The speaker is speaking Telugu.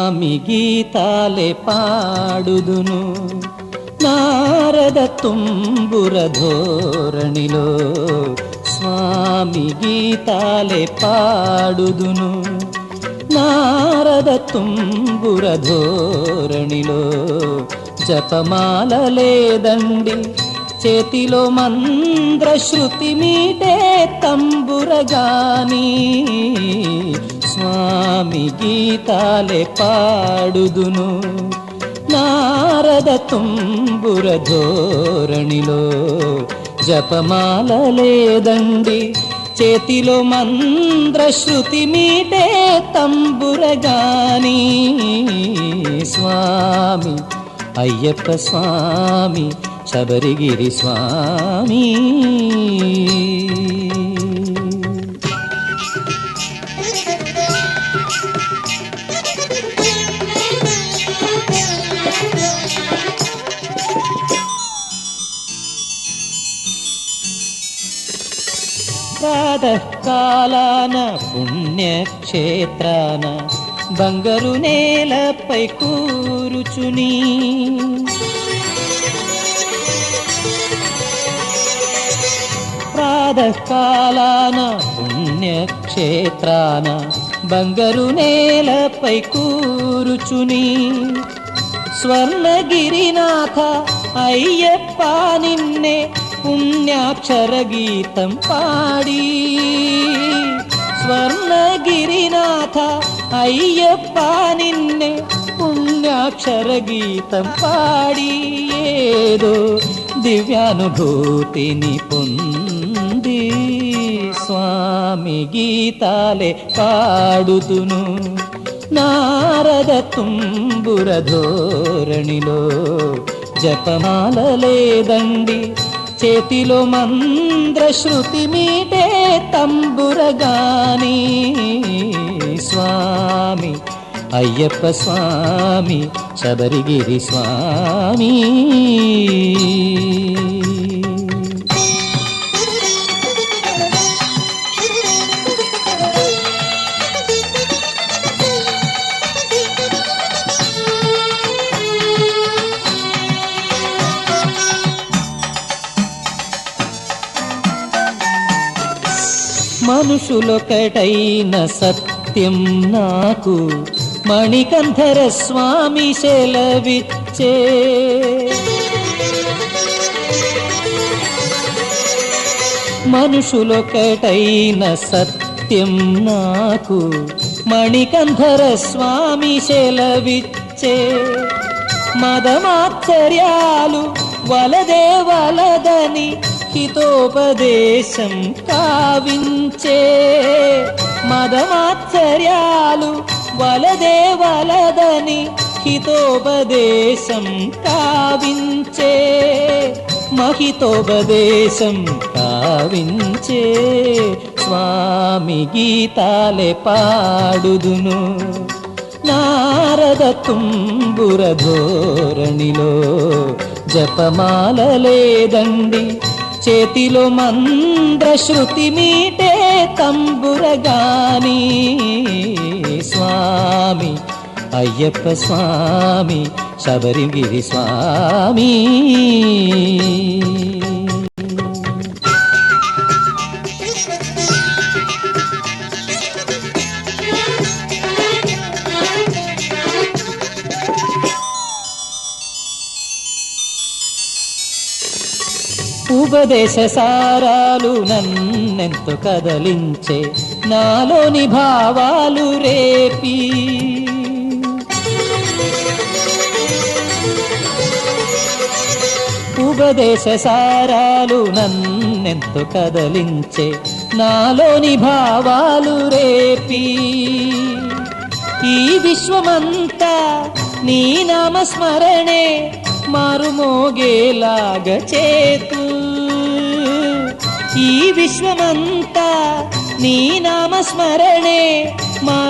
స్వామి గీతాలే పాడుదును నారద తుంబుర ధోరణిలో స్వామి గీతాలే పాడుదును నారద తుంబుర ధోరణిలో జపమాల లేదండి చేతిలో మంద్ర శృతి మీటే తంబురగాని స్వామి గీతాలే పాడుదును నారద తుంబుర ధోరణిలో జపమాల లేదండి చేతిలో మంద్ర శృతి మీటే తంబురగాని స్వామి అయ్యప్ప స్వామి శబరిగిరి స్వామి ప్రాతకాలాన పుణ్యక్షేత్రాన బంగారు నేలపై కూరుచుని ప్రాతకాలాన పుణ్యక్షేత్రాన బంగారు నేలపై కూరుచుని స్వర్ణగిరినాథ అయ్యప్ప నిన్నే పుణ్యాక్షర గీతం పాడి స్వర్ణగిరినాథ అయ్యప్ప నిన్నే పుణ్యాక్షర గీతం పాడి ఏదో దివ్యానుభూతిని పొంది స్వామి గీతాలే పాడుతును నారద తుంబుర ధోరణిలో జపమాల లేదండి చేతిలో మంద్ర శృతి మీటే తంబురగాని స్వామి అయ్యప్ప స్వామి శబరిగిరి స్వామి మనుషులొకటైన సత్యం నాకు మణికంఠర స్వామి సెలవిచ్చే మనుషులొకటైన సత్యం నాకు మణికంఠర స్వామి సెలవిచ్చే మదమాశ్చర్యాలు వలదే వలదని హితోపదేశం కావించే మదమాశ్చర్యాలు వలదే వలదని హితోపదేశం కావించే మహితోపదేశం కావించే స్వామి గీతాలే పాడుదును నారద తుంబుర ధోరణిలో జపమాల లేదండి చేతిలో మంద్ర శృతి మీటే తంబురగాని స్వామి అయ్యప్ప స్వామి శబరిగిరి స్వామి ఉపదేశ సారాలు నన్నెంతో కదలించే నాలోని భావాలు రేపి ఉపదేశ సారాలు నన్నెంతో కదలించే నాలోని భావాలు రేపి ఈ విశ్వమంతా నీ నామస్మరణే మారుమోగేలాగ చేతు ఈ విశ్వమంతా నీ నామస్మరణే మారు